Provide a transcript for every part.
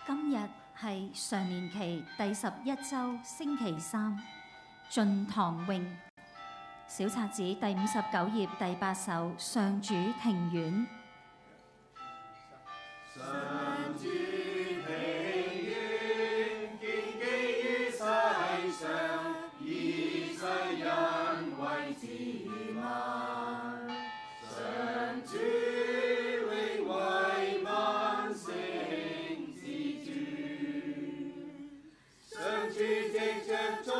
今日係常年期第11週星期三，進堂詠小冊子第59頁第8首上主庭院。上主庭院，建基於世上，以世人為子民。上主永為萬姓之主。上主藉着眾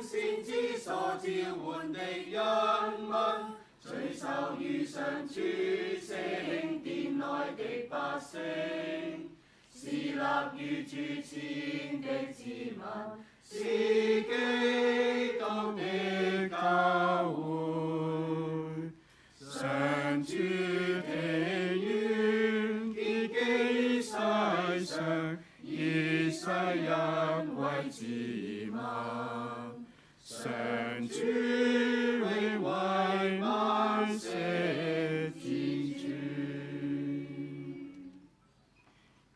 先知所召喚的人民，隨手於上主聖殿內的百姓，是立於主前的子民，是基督的教會。上主庭院，建基於世上，以世人為子民。上主永為萬世之主。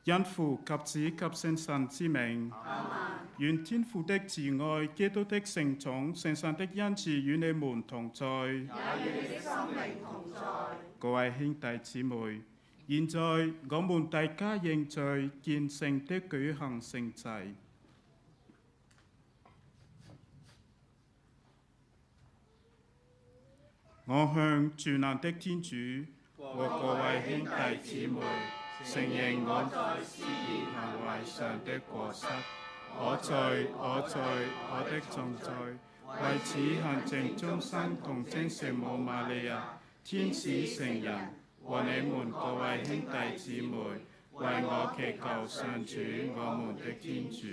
因父及子及聖神之名，願天父的慈愛、基督的聖寵、聖神的恩賜與你們同在，也與你的心靈同在。各位兄弟姊妹，現在我們大家認罪，虔誠的舉行聖祭。我向全能的天主和各位兄弟姊妹承認我在思言行為上的過失，我罪，我的重罪。為此行政終身同精聖母瑪利亞、天使聖人和你們各位兄弟姊妹，為我祈求上主我們的天主。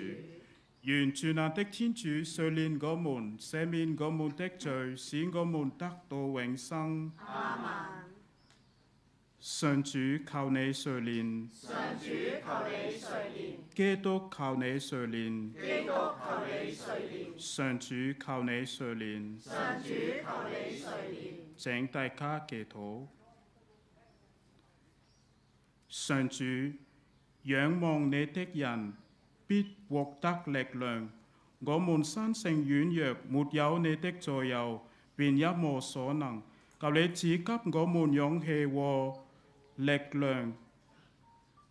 願全能的天主垂憐我們，赦免我們的罪，使我們得到永生。阿們。上主求你垂憐，上主求你垂憐，基督求你垂憐，基督求你垂憐，上主求你垂憐，上主求你垂憐。請大家祈禱。上主，仰望你的人必獲得力量。我們身性軟弱，沒有你的助佑，便一無所能。求你賜給我們勇氣和力量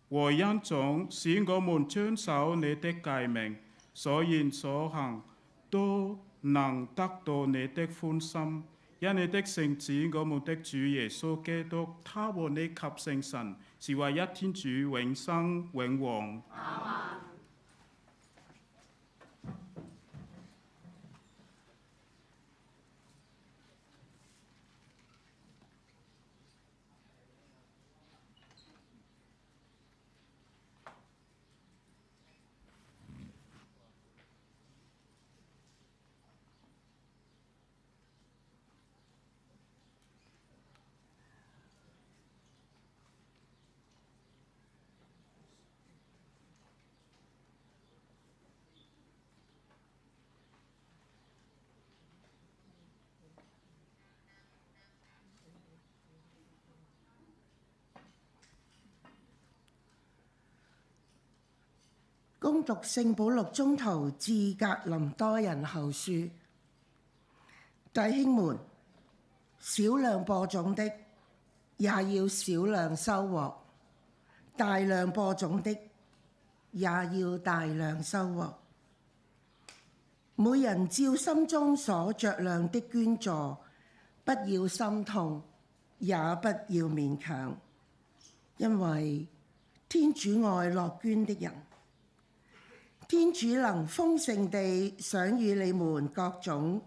和恩寵，使我們遵守你的誡命，所言所行都能得到你的歡心。因你的聖子，我們的主耶穌基督，他和你及聖神是唯一天主，永生永王。阿們。恭讀聖保祿宗徒致格林多人後書。弟兄們，少量播種的，也要少量收穫；大量播種的，也要大量收穫。每人照心中所酌量的捐助，不要心痛，也不要勉強，因為天主愛樂捐的人。天主能豐盛地賞與你們各種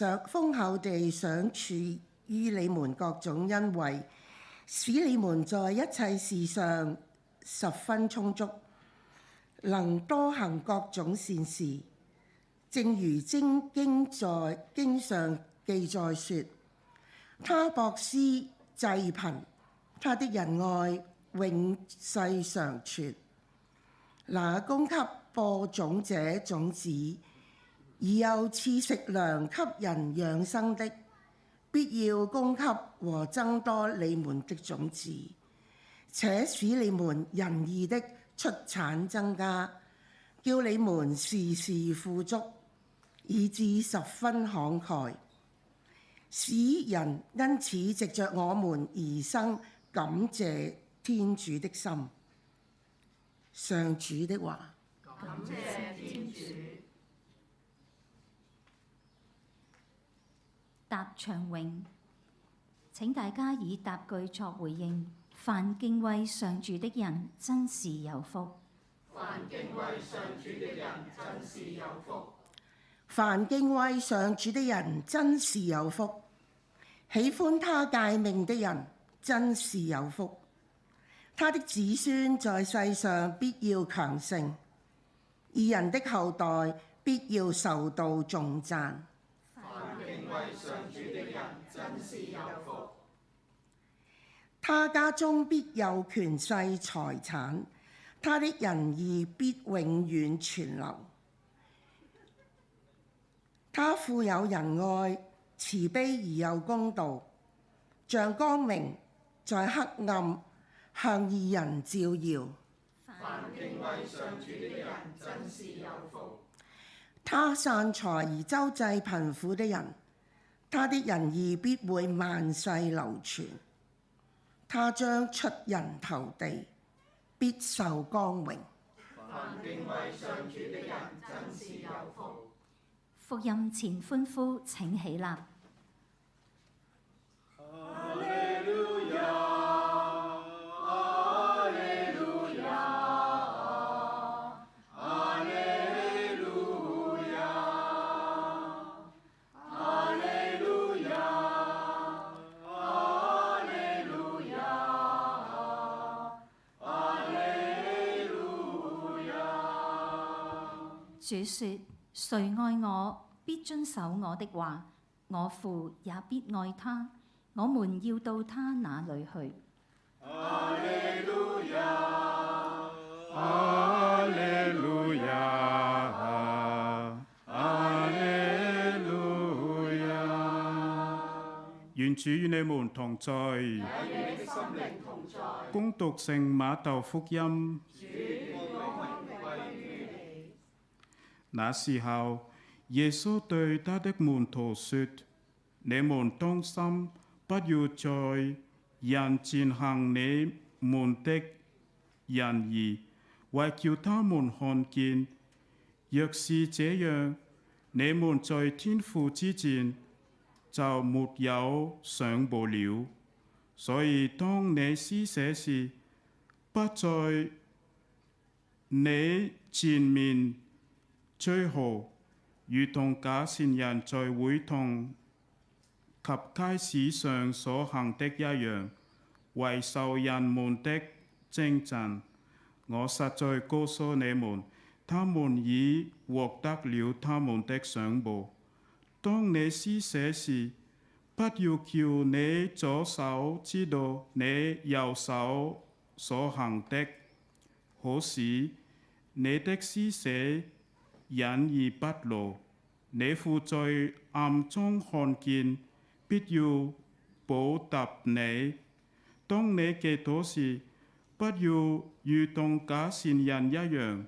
豐厚地賞賜於你們各種恩惠，使你們在一切事上十分充足，能多行各種善事，正如經上記載說：他博施濟貧，他的仁愛永世常存。那供給播種者種子，而又賜食糧給人養生的，必要供給和增多你們的種子，且使你們仁義的出產增加，叫你們時時富足，以致十分慷慨，使人因此藉着我們而生感謝天主的心。上主的話。感謝天主。答唱詠，請大家以答句作回應。凡敬畏上主的人，真是有福。凡敬畏上主的人，真是有福。凡敬畏上主的人，真是有福。喜歡他誡命的人，真是有福。他的子孫在世上必要強盛，義人的後代必要受到頌讚。凡敬畏上主的人，真是有福。他家中必有權勢財產，他的仁義必永遠存留。他富有仁愛，慈悲而有公道，像光明在黑暗，向義人照耀。凡敬畏上主的人，真是有福。他散財而周濟貧苦的人，他的仁義必會萬世流傳。他將出人頭地，必受光榮。凡敬畏上主的人，真是有福。福音前歡呼，請起立。主說：誰愛我，必遵守我的話，我父也必愛他，我們要到他那裏去。阿利路亞，阿利路亞，阿利路亞。願主與你們同在。與你的心靈同在。恭讀聖馬竇福音。那時候，耶穌對他的門徒說：你們當心，不要在人前行你們的仁義，為叫他們看見。若是這樣，你們在天父之前就沒有賞報了。所以當你施捨時，不在你前面吹號，如同假善人在會堂及街市上所行的一樣，為受人們的稱讚。我實在告訴你們，他們已獲得了他們的賞報。當你施捨時，不要叫你左手知道你右手所行的，可使你的施捨隱而不露，你父在暗中看見，必要報答你。當你祈禱時，不要如同假善人一樣，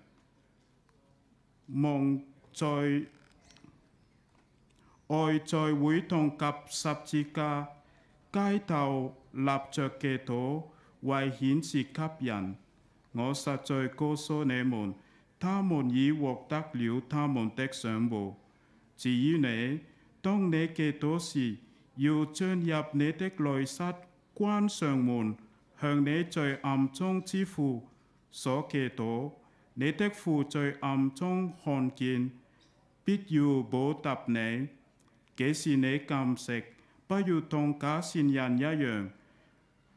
忙在會堂及十字架街頭立着祈禱，為顯示給人。我實在告訴你們，他們已獲得了他們的賞報。至於你，當你祈禱時，要進入你的內室，關上門，向你在暗中之父所祈禱。你的父在暗中看見，必要報答你。幾時你禁食，不要同假善人一樣，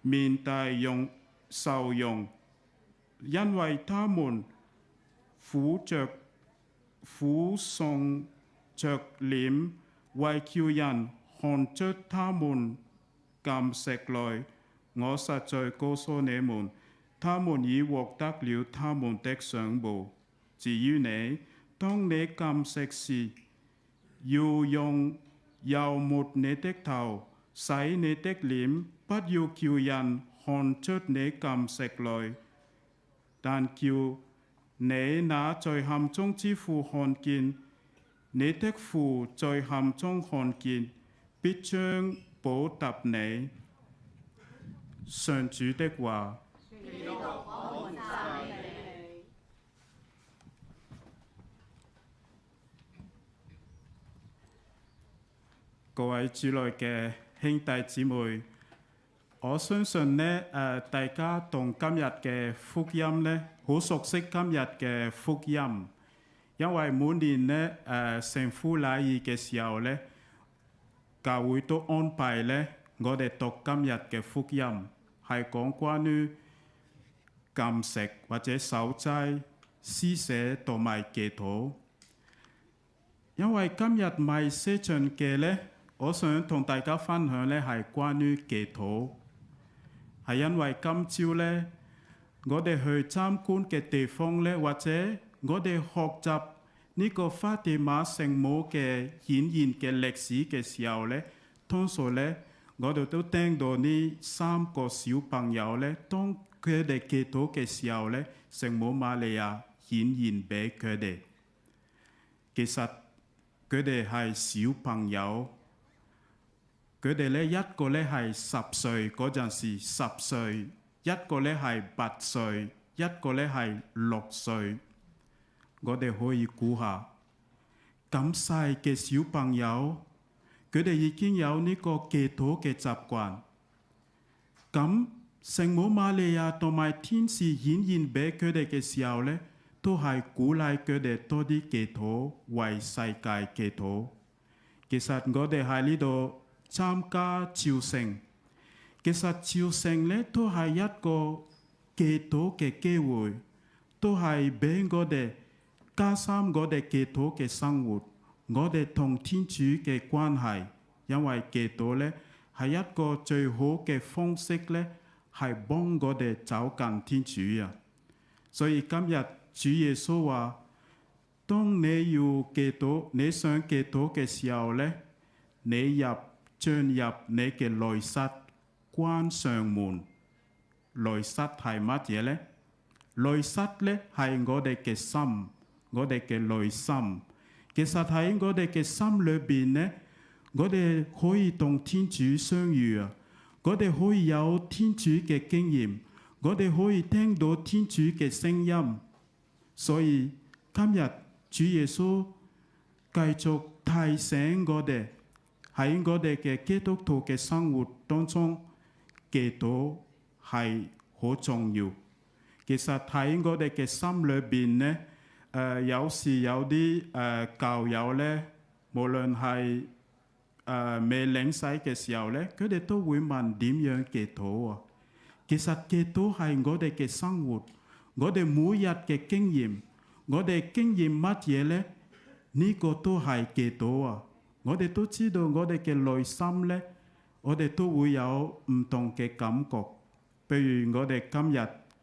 面帶愁容，因為他們苦喪着臉，為叫人看出他們禁食來。我實在告訴你們，他們已獲得了他們的賞報。至於你，當你禁食時，要用油抹你的頭，洗你的臉，不要叫人看出你禁食來，但叫你那在暗中之父看見。你的父在暗中看見，必將報答你。上主的話。各位主內嘅兄弟姊妹，我相信呢，大家同今日嘅福音呢，好熟悉今日嘅福音，因為每年呢，聖父禮儀嘅時候呢，教會都安排呢，我哋讀今日嘅福音，係講關於禁食或者守齋、施捨同埋祈禱。因為今日咪寫進嘅呢，我想同大家分享呢係關於祈禱，係因為今朝呢，我哋去參觀嘅地方呢，或者我哋學習呢個法蒂瑪聖母嘅顯現嘅歷史嘅時候呢，通常呢，我哋都聽到呢3個小朋友呢，當佢哋祈禱嘅時候呢，聖母瑪利亞顯現俾佢哋。其實佢哋係小朋友。佢哋咧一個咧係10歲嗰陣時10歲，一個咧係8歲，一個咧係6歲。我哋可以估下，咁細嘅小朋友，佢哋已經有呢個祈禱嘅習慣。咁聖母瑪利亞同埋天使顯現俾佢哋嘅時候咧，都係鼓勵佢哋多啲祈禱，為世界祈禱。其實我哋喺呢度參加朝聖，其實朝聖咧都係一個祈禱嘅機會，都係俾我哋加深我哋祈禱嘅生活，我哋同天主嘅關係。因為祈禱咧係一個最好嘅方式咧，係幫我哋走近天主啊。所以今日主耶穌話：當你要祈禱，你想祈禱嘅時候咧，你進入你嘅內室，關上門。內室係乜嘢呢？內室咧係我哋嘅心，我哋嘅內心。其實喺我哋嘅心裏邊呢，我哋可以同天主相遇啊！我哋可以有天主嘅經驗，我哋可以聽到天主嘅聲音。所以今日主耶穌繼續提醒我哋，喺我哋嘅基督徒嘅生活當中，祈禱係好重要。其實喺我哋嘅心裏邊呢，有時有啲教友呢，無論係未領洗嘅時候呢，佢哋都會問點樣祈禱啊。其實祈禱係我哋嘅生活，我哋每日嘅經驗，我哋經驗乜嘢呢？呢個都係祈禱啊！我哋都知道我哋嘅內心呢，我哋都會有唔同嘅感覺。譬如我哋今日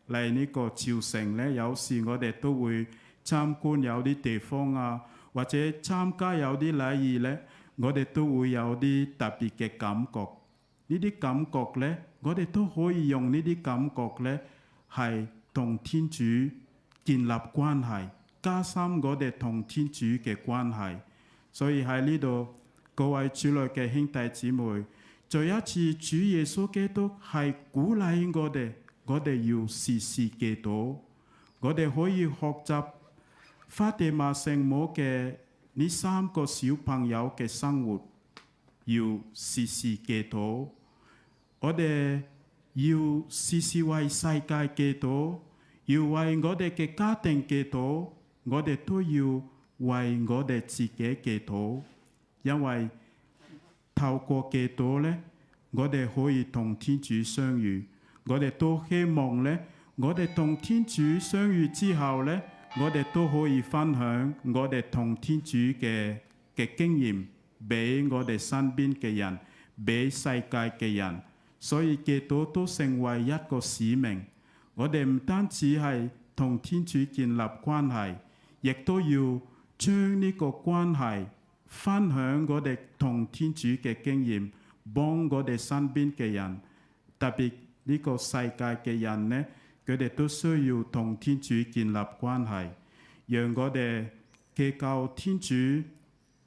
嚟呢個朝聖呢，有時我哋都會參觀有啲地方啊，或者參加有啲禮儀呢，我哋都會有啲特別嘅感覺。呢啲感覺呢，我哋都可以用呢啲感覺呢，係同天主建立關係，加深我哋同天主嘅關係。所以喺呢度，各位主內嘅兄弟姊妹，再一次主耶穌基督係鼓勵我哋要時時祈禱。我哋可以學習法蒂瑪聖母嘅呢3個小朋友嘅生活，要時時祈禱。我哋要時時為世界祈禱，要為我哋嘅家庭祈禱，我哋都要為我哋自己祈禱，因為透過祈禱咧，我哋可以同天主相遇。我哋都希望咧，我哋同天主相遇之後咧，我哋都可以分享我哋同天主嘅經驗，俾我哋身邊嘅人，俾世界嘅人。所以祈禱都成為一個使命。我哋唔單止係同天主建立關係，亦都要將呢個關係分享我哋同天主嘅經驗，幫我哋身邊嘅人，特別呢個世界嘅人呢，佢哋都需要同天主建立關係，讓我哋祈求天主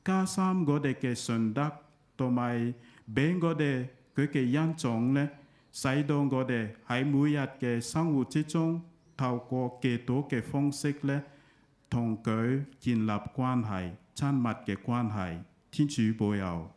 加深我哋嘅信德，同埋俾我哋佢嘅恩寵呢，使到我哋喺每日嘅生活之中，透過祈禱嘅方式呢，同佢建立關係，親密嘅關係。天主保佑。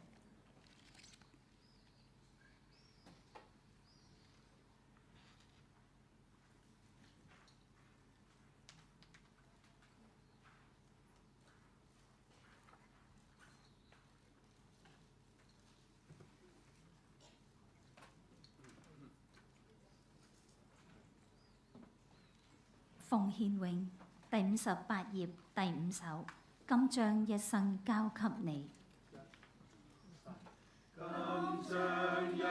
奉獻詠第58頁第5首，今將一生交給你。今將一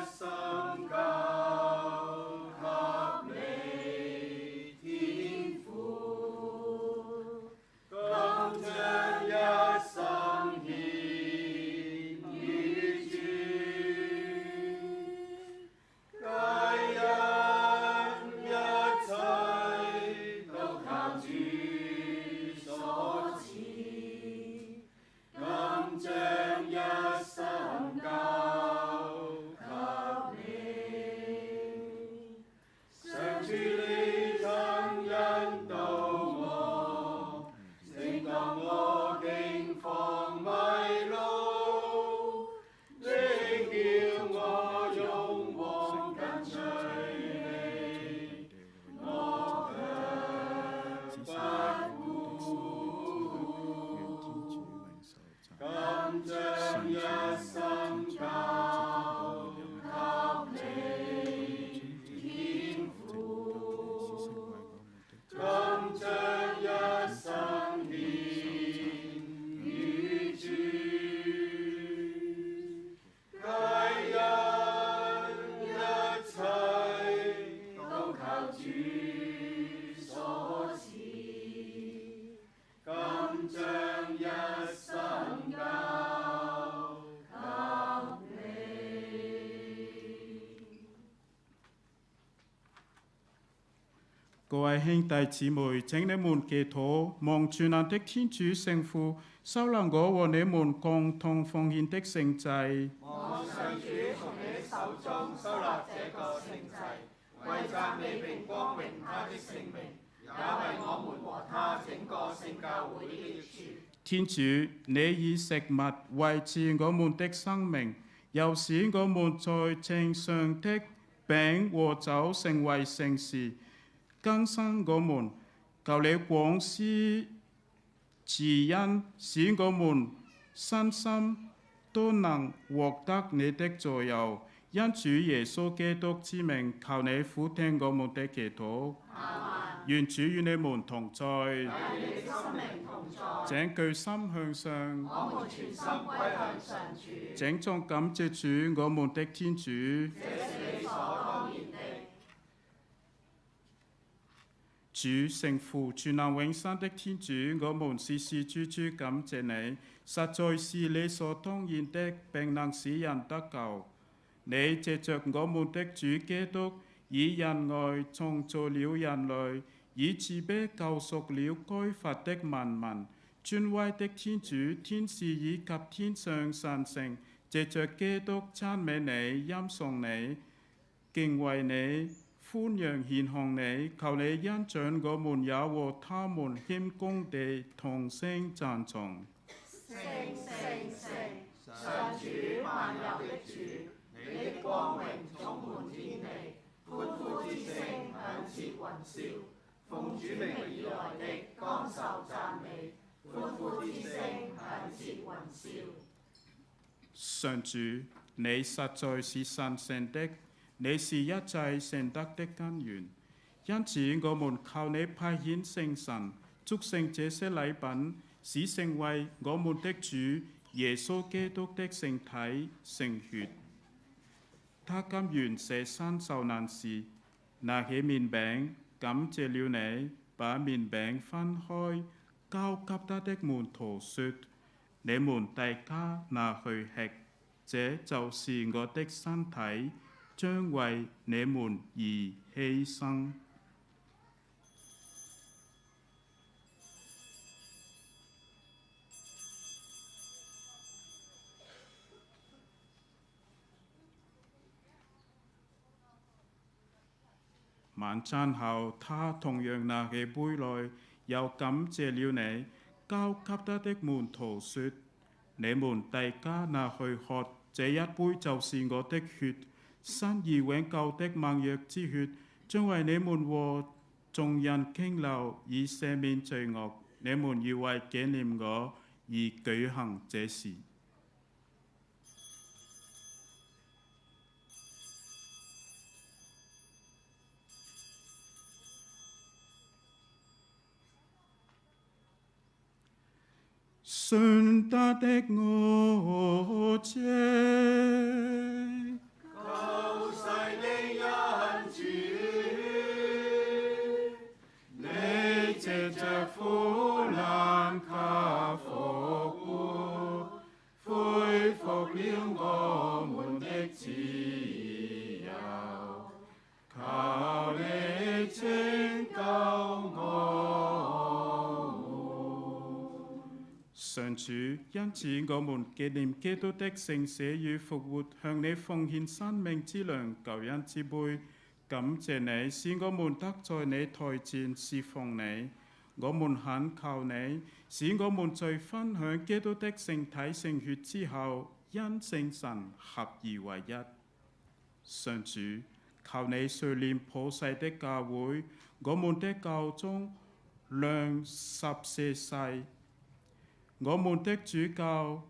生交給你，天父。今將一生獻於主，皆因一切都靠主所賜。今將一生交給你，上主你曾引導我，正當我驚慌迷路，你叫我勇往跟隨你，我卻不顧。今將一生交給你，天父。今將一生獻於主，皆因一切都靠主所賜。今將一生交給你。各位兄弟姊妹，請你們祈禱，望全能的天主聖父收納我和你們共同奉獻的聖祭。望上主從你手中收納這個聖祭，為讚美並光榮他的聖名，也為我們和他整個聖教會的益處。天主，你以食物維持我們的生命，又使我們在正上的餅和酒成為聖事，更新我們。求你廣施慈恩，使我們身心都能獲得你的助佑。因主耶穌基督之名，求你俯聽我們的祈禱。願主與你們同在。請舉心向上。我們全心歸向上主。請眾感謝主，我們的天主。這是理所當然的。主聖父，全能永生的天主，我們時時處處感謝你，實在是理所當然的，並能使人得救。你藉着我們的主基督，以仁愛創造了人類，以慈悲救贖了該罰的萬民。尊威的天主、天使以及天上神聖，藉着基督讚美你、欽崇你、敬畏你、歡揚獻向你，求你恩准我們也和他們謙恭地同聲讚頌。聖聖聖，上主萬有的主，你的光榮充滿天地，歡呼之聲響徹雲霄。奉主名而來的，當受讚美，歡呼之聲響徹雲霄。上主，你實在是神聖的，你是一切聖德的根源。因此，我們靠你派遣聖神，祝聖這些禮品，使成為我們的主耶穌基督的聖體聖血。他甘願捨身受難時，拿起麵餅，感謝了你，把麵餅分開，交給他的門徒說：你們大家拿去吃，這就是我的身體，將為你們而犧牲。晚餐後，他同樣拿起杯來，又感謝了你，交給他的門徒說：你們大家拿去喝，這一杯就是我的血，新而永久的盟約之血，將為你們和眾人傾流，以赦免罪惡。你們要為紀念我而舉行這事。信他的我者，救世的恩主，你藉着苦難及復活，恢復了我們的自由，求你拯救我。上主，因此我們紀念基督的聖死與復活，向你奉獻生命之糧、救恩之杯，感謝你，使我們得在你台前侍奉你。我們懇求你，使我們在分享基督的聖體聖血之後，因聖神合而為一。上主，求你垂念普世的教會，我們的教宗良14世，我們的主教，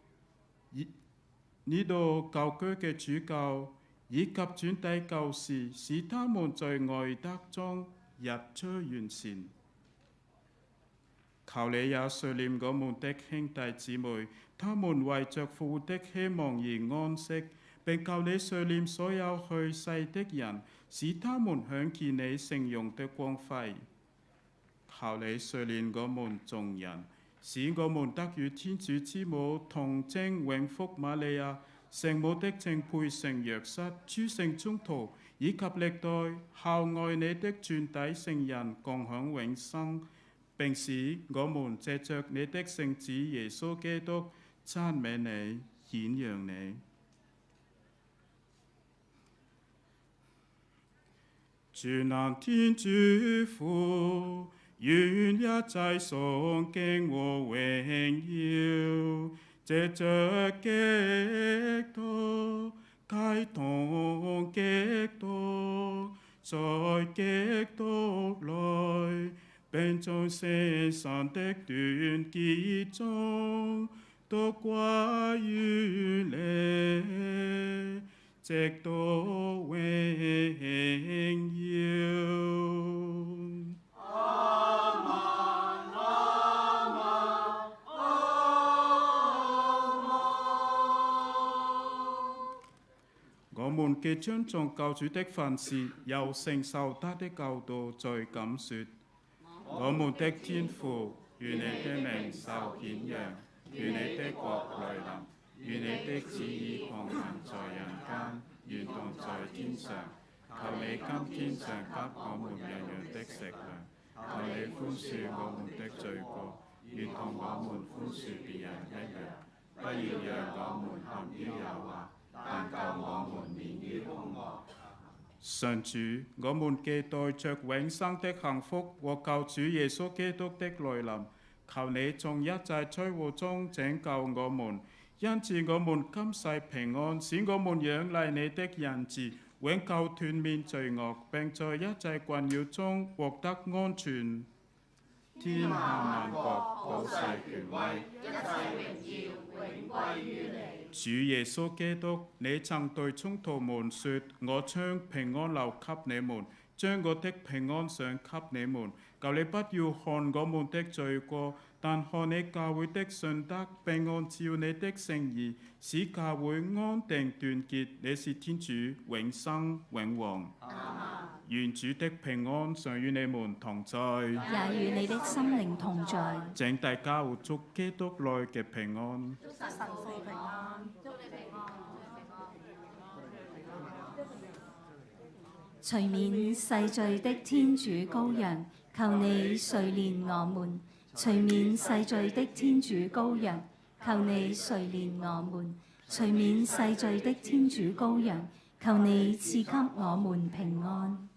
呢度教區嘅主教，以及轉遞教士，使他們在愛德中日趨完善。求你也垂念我們的兄弟姊妹，他們為着復活的希望而安息，並求你垂念所有去世的人，使他們享見你聖容的光輝。求你垂念我們眾人，使我們得與天主之母童貞永福瑪利亞、聖母的正配聖若瑟、諸聖宗徒以及歷代孝愛你的傳體聖人共享永生，並使我們藉着你的聖子耶穌基督讚美你、顯揚你。全能天主父，願一切崇敬和榮耀，藉着基督，偕同基督，在基督內，並在聖神的團結中，都歸於你，直到永遠。我們既尊重救主的訓示，又承受他的教導，再咁說：我們的天父，願你的名受顯揚，願你的國來臨，願你的旨意行在人間，如同在天上。求你今天常給我們日用的食糧，求你寬恕我們的罪過，如同我們寬恕別人一樣，不要讓我們陷於誘惑，但救我們免於兇惡。上主，我們期待着永生的幸福和救主耶穌基督的來臨，求你從一切災禍中拯救我們，因此我們今世平安，使我們仰賴你的仁慈，永久斷免罪惡，並在一切困擾中獲得安全。天下萬國，普世權威，一切榮耀永歸於你。主耶穌基督，你曾對宗徒們說：我將平安留給你們，將我的平安賞給你們。求你不要看我們的罪過，但看你教會的信德，並按照你的聖義，使教會安定團結。你是天主，永生永王。願主的平安常與你們同在，也與你的心靈同在。請大家活祝基督內嘅平安。除免世罪的天主羔羊，求你垂憐我們；除免世罪的天主羔羊，求你垂憐我們；除免世罪的天主羔羊，求你賜給我們平安。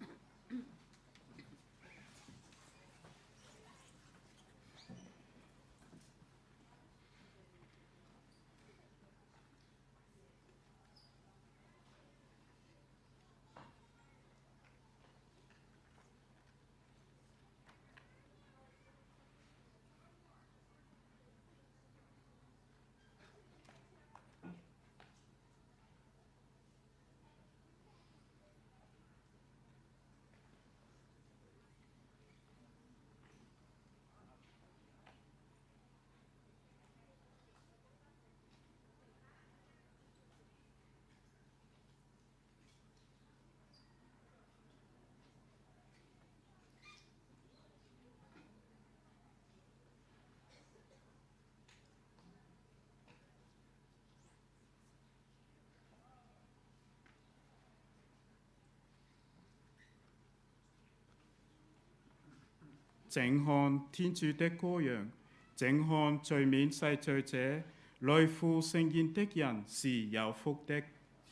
請看天主的羔羊，請看罪免世罪者，來赴盛宴的人是有福的。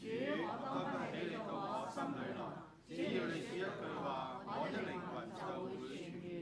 主，我當不起你到我心裏來，只要你說一句話，我的靈魂就會痊愈。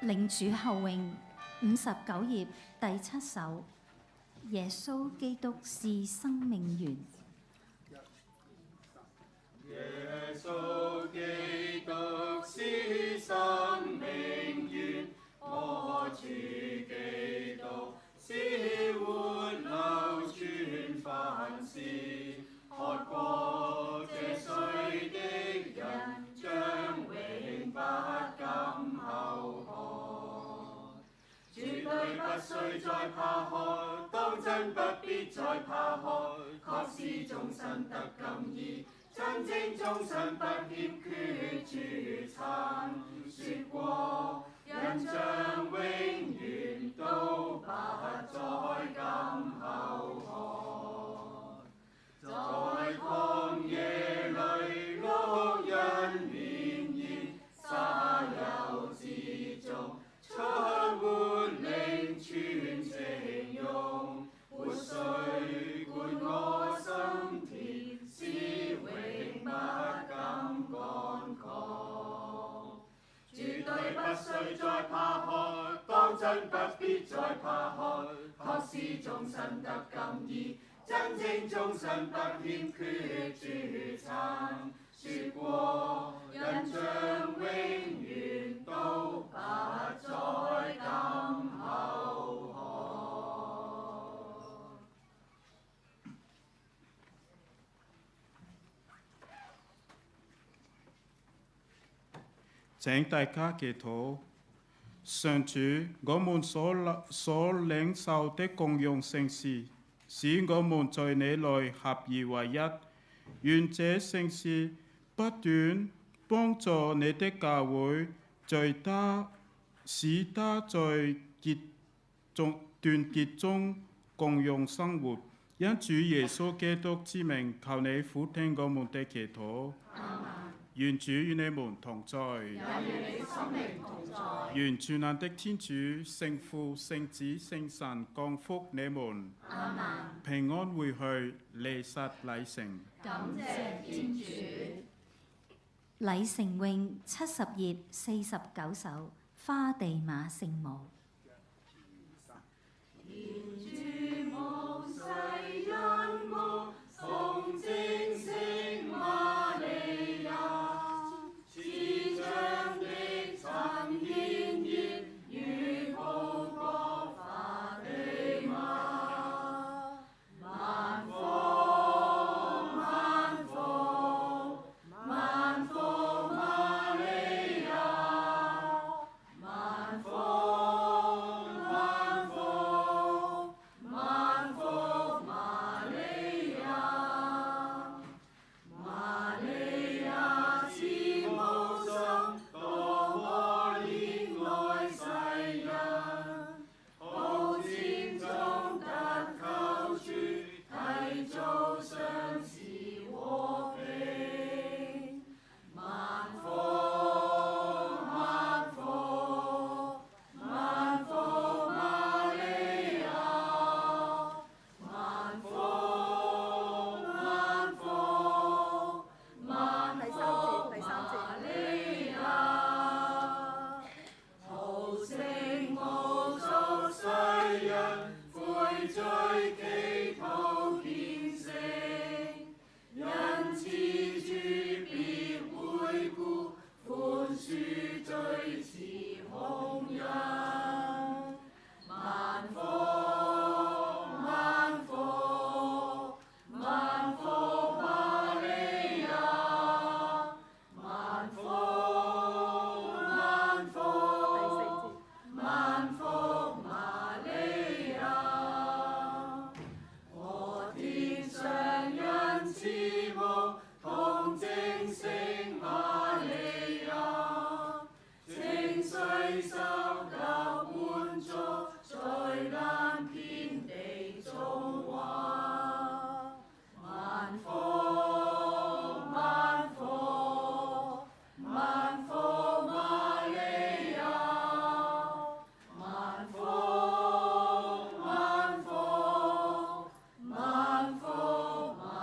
領主後詠59頁第7首。耶穌基督是生命源。耶穌基督是生命源，我主基督是活流泉，凡是喝過這水的人，將永不敢後渴。絕對不需再怕渴，當真不必再怕渴，確是終身得感意。真正終身不欠缺，主曾說過，人將永遠都不再敢後渴。在曠野裏，牧人綿延，沙丘之中，出活靈泉正湧，活水灌我心田，是永不敢乾涸。絕對不需再怕渴，當真不必再怕渴，確是終身得感意。真正終身不欠缺，主曾說過，人將永遠都不再敢後渴。請大家祈禱。上主，我們所領受的共用聖事，使我們在你內合而為一。願這聖事不斷幫助你的教會，使他在團結中共用生活。因主耶穌基督之名，求你俯聽我們的祈禱。願主與你們同在，也與你心靈同在。願全能的天主、聖父、聖子、聖神降福你們。阿們。平安回去，離撒禮成。感謝天主。禮成詠70頁49首，花地瑪聖母。天主